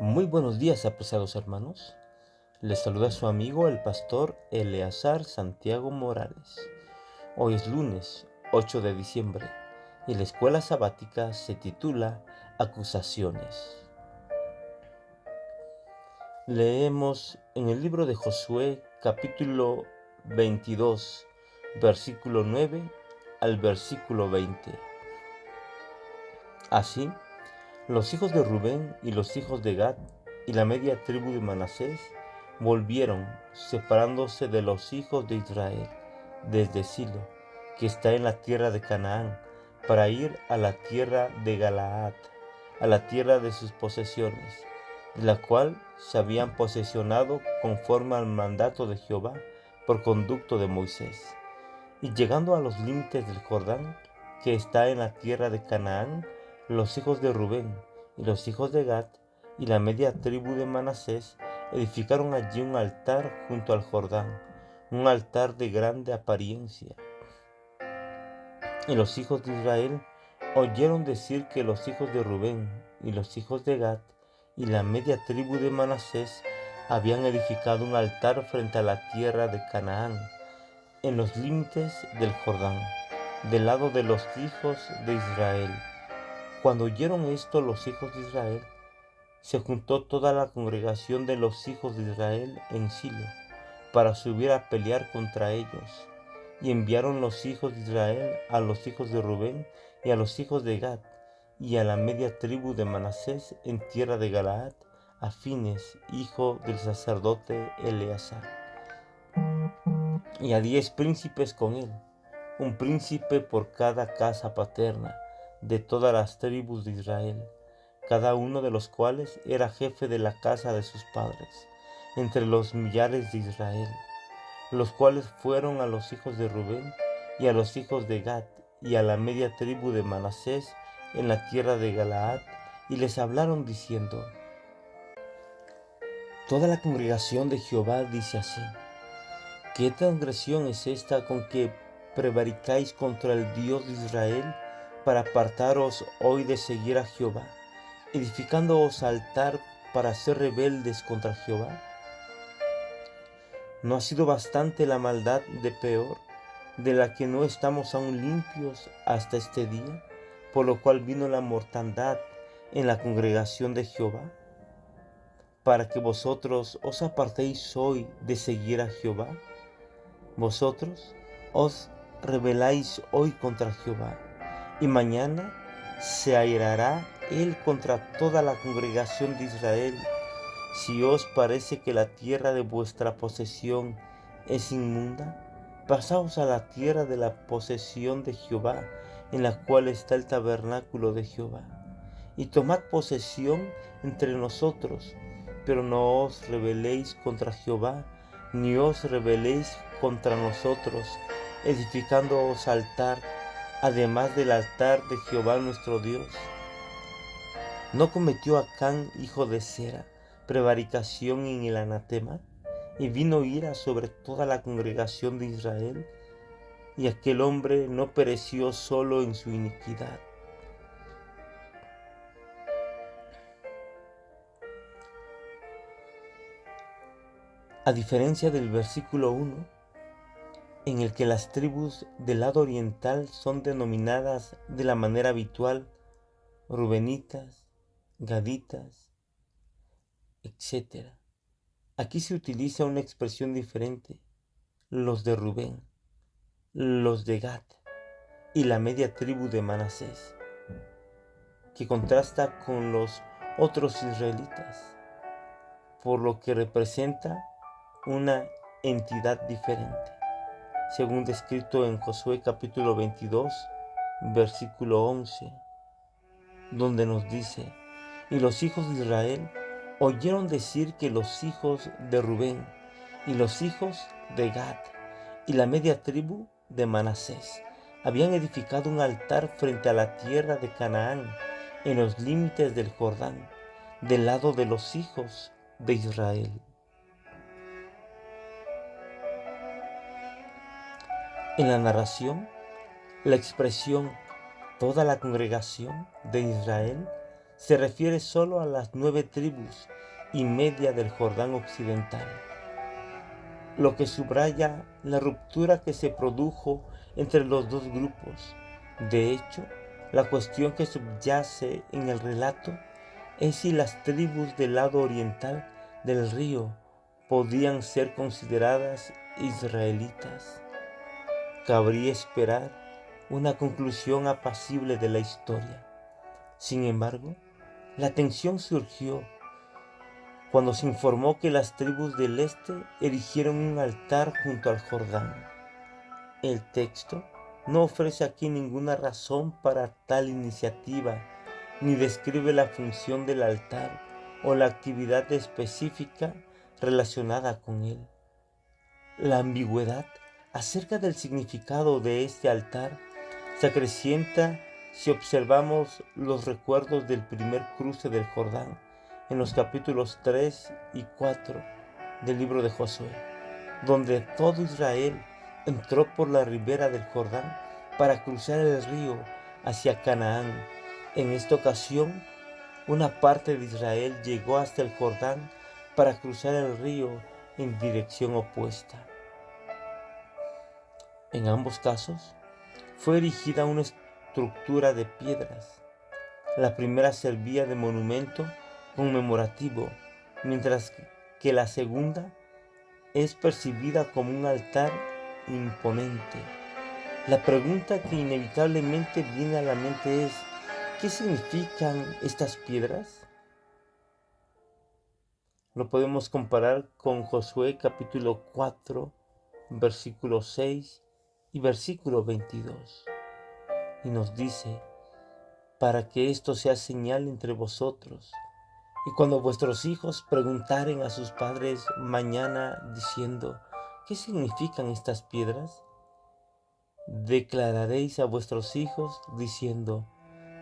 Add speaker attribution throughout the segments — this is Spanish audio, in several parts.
Speaker 1: Muy buenos días, apreciados hermanos. Les saluda su amigo el pastor Eleazar Santiago Morales. Hoy es lunes 8 de diciembre y la escuela sabática se titula Acusaciones. Leemos en el libro de Josué capítulo 22, versículo 9 al versículo 20. Así, los hijos de Rubén y los hijos de Gad y la media tribu de Manasés volvieron, separándose de los hijos de Israel, desde Silo, que está en la tierra de Canaán, para ir a la tierra de Galaad, a la tierra de sus posesiones, de la cual se habían posesionado conforme al mandato de Jehová por conducto de Moisés. Y llegando a los límites del Jordán, que está en la tierra de Canaán, los hijos de Rubén y los hijos de Gad y la media tribu de Manasés edificaron allí un altar junto al Jordán, un altar de grande apariencia. Y los hijos de Israel oyeron decir que los hijos de Rubén y los hijos de Gad y la media tribu de Manasés habían edificado un altar frente a la tierra de Canaán, en los límites del Jordán, del lado de los hijos de Israel. Cuando oyeron esto los hijos de Israel, se juntó toda la congregación de los hijos de Israel en Silo para subir a pelear contra ellos. Y enviaron los hijos de Israel a los hijos de Rubén y a los hijos de Gad y a la media tribu de Manasés en tierra de Galaad, a Fines, hijo del sacerdote Eleazar, y a 10 príncipes con él, un príncipe por cada casa paterna, de todas las tribus de Israel, cada uno de los cuales era jefe de la casa de sus padres, entre los millares de Israel, los cuales fueron a los hijos de Rubén y a los hijos de Gad y a la media tribu de Manasés en la tierra de Galaad, y les hablaron diciendo: Toda la congregación de Jehová dice así: ¿Qué transgresión es esta con que prevaricáis contra el Dios de Israel para apartaros hoy de seguir a Jehová, edificándoos altar para ser rebeldes contra Jehová? ¿No ha sido bastante la maldad de Peor, de la que no estamos aún limpios hasta este día, por lo cual vino la mortandad en la congregación de Jehová, para que vosotros os apartéis hoy de seguir a Jehová? Vosotros os rebeláis hoy contra Jehová, y mañana se airará él contra toda la congregación de Israel. Si os parece que la tierra de vuestra posesión es inmunda, pasaos a la tierra de la posesión de Jehová, en la cual está el tabernáculo de Jehová, y tomad posesión entre nosotros, pero no os rebeléis contra Jehová, ni os rebeléis contra nosotros, edificándoos altar, además del altar de Jehová nuestro Dios. ¿No cometió Acán, hijo de Zera, prevaricación en el anatema? Y vino ira sobre toda la congregación de Israel, y aquel hombre no pereció solo en su iniquidad. A diferencia del versículo 1, en el que las tribus del lado oriental son denominadas de la manera habitual rubenitas, gaditas, etc. Aquí se utiliza una expresión diferente: los de Rubén, los de Gad y la media tribu de Manasés, que contrasta con los otros israelitas, por lo que representa una entidad diferente, según descrito en Josué capítulo 22, versículo 11, donde nos dice: Y los hijos de Israel oyeron decir que los hijos de Rubén y los hijos de Gad y la media tribu de Manasés habían edificado un altar frente a la tierra de Canaán, en los límites del Jordán, del lado de los hijos de Israel. En la narración, la expresión toda la congregación de Israel se refiere solo a las 9 tribus y media del Jordán occidental, lo que subraya la ruptura que se produjo entre los dos grupos. De hecho, la cuestión que subyace en el relato es si las tribus del lado oriental del río podían ser consideradas israelitas. Cabría esperar una conclusión apacible de la historia. Sin embargo, la tensión surgió cuando se informó que las tribus del este erigieron un altar junto al Jordán. El texto no ofrece aquí ninguna razón para tal iniciativa, ni describe la función del altar o la actividad específica relacionada con él. La ambigüedad acerca del significado de este altar se acrecienta si observamos los recuerdos del primer cruce del Jordán en los capítulos 3 y 4 del libro de Josué, donde todo Israel entró por la ribera del Jordán para cruzar el río hacia Canaán. En esta ocasión, una parte de Israel llegó hasta el Jordán para cruzar el río en dirección opuesta. En ambos casos, fue erigida una estructura de piedras. La primera servía de monumento conmemorativo, mientras que la segunda es percibida como un altar imponente. La pregunta que inevitablemente viene a la mente es: ¿qué significan estas piedras? Lo podemos comparar con Josué capítulo 4, versículo 6 y versículo 22. Y nos dice: para que esto sea señal entre vosotros, y cuando vuestros hijos preguntaren a sus padres mañana diciendo: ¿qué significan estas piedras? Declararéis a vuestros hijos diciendo: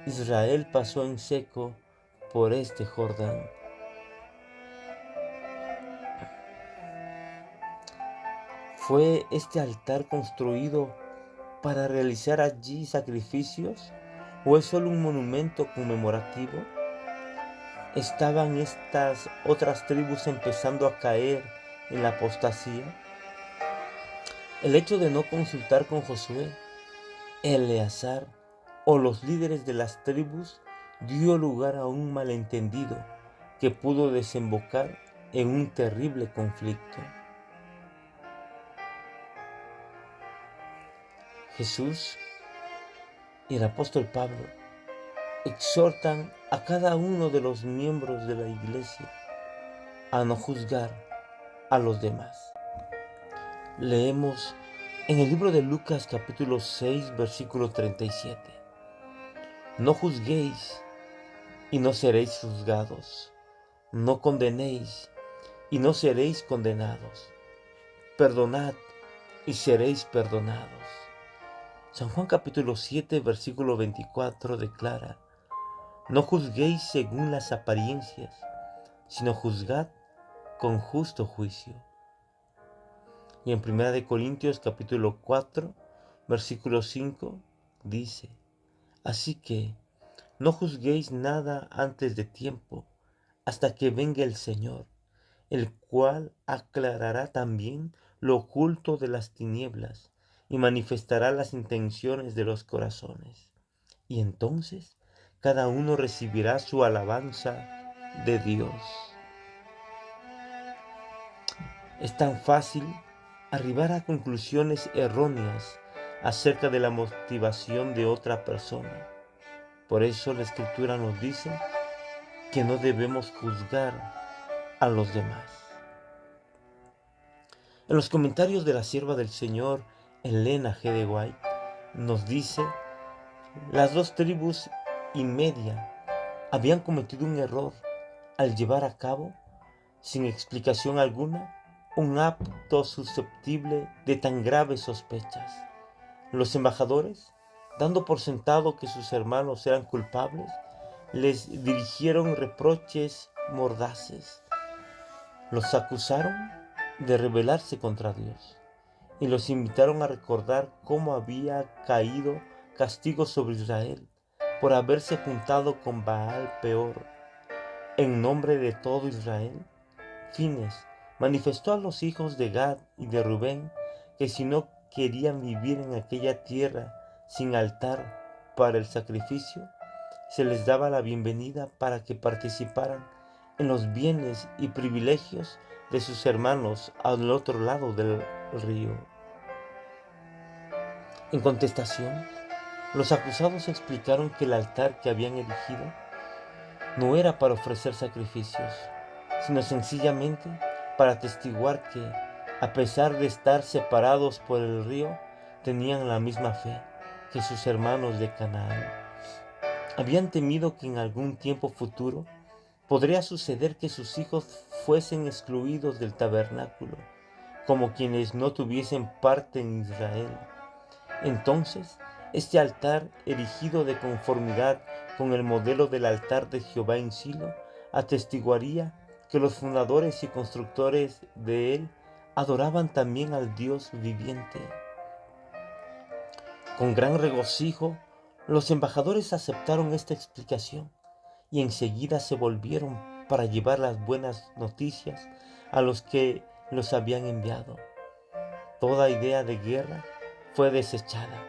Speaker 1: Israel pasó en seco por este Jordán. ¿Fue este altar construido para realizar allí sacrificios o es solo un monumento conmemorativo? ¿Estaban estas otras tribus empezando a caer en la apostasía? El hecho de no consultar con Josué, Eleazar o los líderes de las tribus dio lugar a un malentendido que pudo desembocar en un terrible conflicto. Jesús y el apóstol Pablo exhortan a cada uno de los miembros de la iglesia a no juzgar a los demás. Leemos en el libro de Lucas capítulo 6 versículo 37. No juzguéis y no seréis juzgados. No condenéis y no seréis condenados. Perdonad y seréis perdonados. San Juan capítulo 7 versículo 24 declara: no juzguéis según las apariencias, sino juzgad con justo juicio. Y en 1 Corintios capítulo 4, versículo 5 dice: así que no juzguéis nada antes de tiempo, hasta que venga el Señor, el cual aclarará también lo oculto de las tinieblas y manifestará las intenciones de los corazones. Y entonces cada uno recibirá su alabanza de Dios. Es tan fácil arribar a conclusiones erróneas acerca de la motivación de otra persona. Por eso la Escritura nos dice que no debemos juzgar a los demás. En los comentarios de la sierva del Señor, Elena G. de White, nos dice: las 2 tribus y media habían cometido un error al llevar a cabo, sin explicación alguna, un acto susceptible de tan graves sospechas. Los embajadores, dando por sentado que sus hermanos eran culpables, les dirigieron reproches mordaces. Los acusaron de rebelarse contra Dios y los invitaron a recordar cómo había caído castigo sobre Israel por haberse juntado con Baal Peor en nombre de todo Israel. Fines manifestó a los hijos de Gad y de Rubén que si no querían vivir en aquella tierra sin altar para el sacrificio, se les daba la bienvenida para que participaran en los bienes y privilegios de sus hermanos al otro lado del río. En contestación, los acusados explicaron que el altar que habían erigido no era para ofrecer sacrificios, sino sencillamente para atestiguar que, a pesar de estar separados por el río, tenían la misma fe que sus hermanos de Canaán. Habían temido que en algún tiempo futuro podría suceder que sus hijos fuesen excluidos del tabernáculo, como quienes no tuviesen parte en Israel. Entonces, este altar, erigido de conformidad con el modelo del altar de Jehová en Silo, atestiguaría que los fundadores y constructores de él adoraban también al Dios viviente. Con gran regocijo, los embajadores aceptaron esta explicación y enseguida se volvieron para llevar las buenas noticias a los que los habían enviado. Toda idea de guerra fue desechada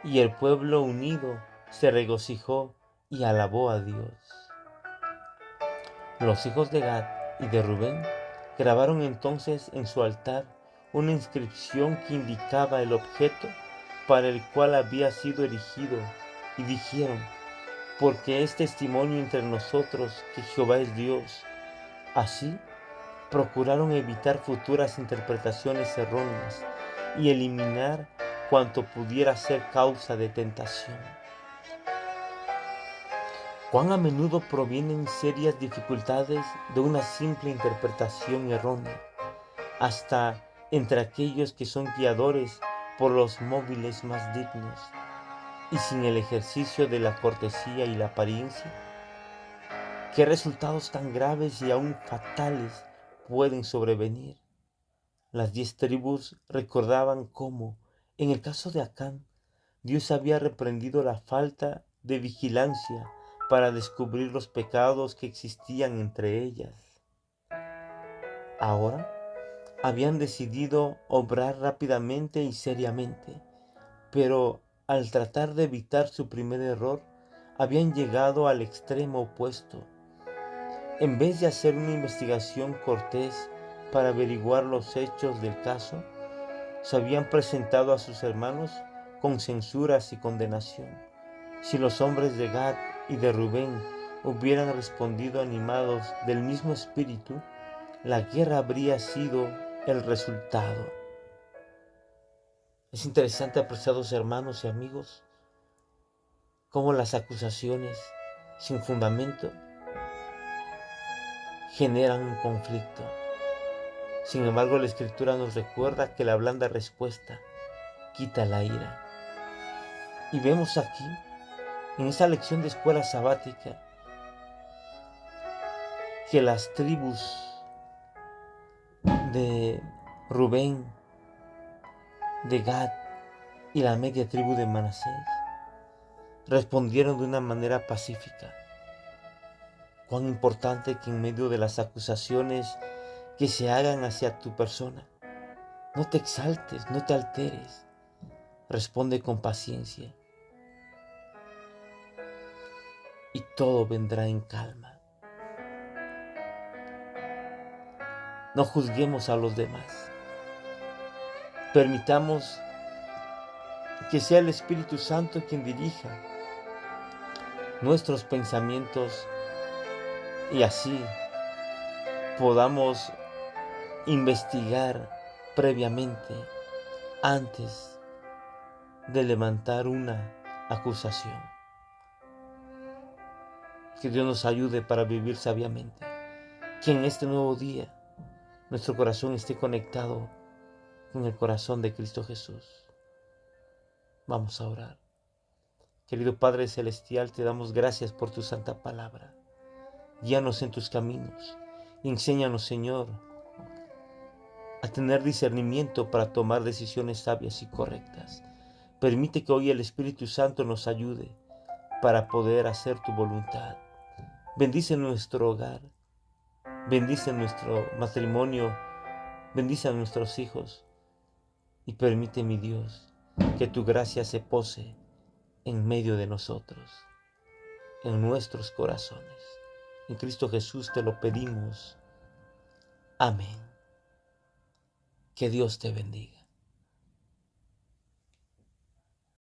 Speaker 1: y el pueblo unido se regocijó y alabó a Dios. Los hijos de Gad y de Rubén grabaron entonces en su altar una inscripción que indicaba el objeto para el cual había sido erigido y dijeron: porque es testimonio entre nosotros que Jehová es Dios. Así, procuraron evitar futuras interpretaciones erróneas y eliminar cuanto pudiera ser causa de tentación. Cuán a menudo provienen serias dificultades de una simple interpretación errónea, hasta entre aquellos que son guiadores por los móviles más dignos, y sin el ejercicio de la cortesía y la apariencia. ¿Qué resultados tan graves y aún fatales pueden sobrevenir? Las 10 tribus recordaban cómo, en el caso de Acán, Dios había reprendido la falta de vigilancia para descubrir los pecados que existían entre ellas. Ahora habían decidido obrar rápidamente y seriamente, pero al tratar de evitar su primer error, habían llegado al extremo opuesto. En vez de hacer una investigación cortés para averiguar los hechos del caso, se habían presentado a sus hermanos con censuras y condenación. Si los hombres de Gad y de Rubén hubieran respondido animados del mismo espíritu, la guerra habría sido el resultado. Es interesante, apreciados hermanos y amigos, cómo las acusaciones sin fundamento generan un conflicto. Sin embargo, la Escritura nos recuerda que la blanda respuesta quita la ira. Y vemos aquí, en esa lección de escuela sabática, que las tribus de Rubén, de Gad y la media tribu de Manasés respondieron de una manera pacífica. Cuán importante que en medio de las acusaciones que se hagan hacia tu persona, no te exaltes, no te alteres, responde con paciencia y todo vendrá en calma. No juzguemos a los demás. Permitamos que sea el Espíritu Santo quien dirija nuestros pensamientos y así podamos investigar previamente antes de levantar una acusación. Que Dios nos ayude para vivir sabiamente. Que en este nuevo día nuestro corazón esté conectado con el corazón de Cristo Jesús. Vamos a orar. Querido Padre Celestial, te damos gracias por tu santa palabra. Guíanos en tus caminos y enséñanos, Señor, a tener discernimiento para tomar decisiones sabias y correctas. Permite que hoy el Espíritu Santo nos ayude para poder hacer tu voluntad. Bendice nuestro hogar, bendice nuestro matrimonio, bendice a nuestros hijos y permite, mi Dios, que tu gracia se pose en medio de nosotros, en nuestros corazones. En Cristo Jesús te lo pedimos. Amén. Que Dios te bendiga.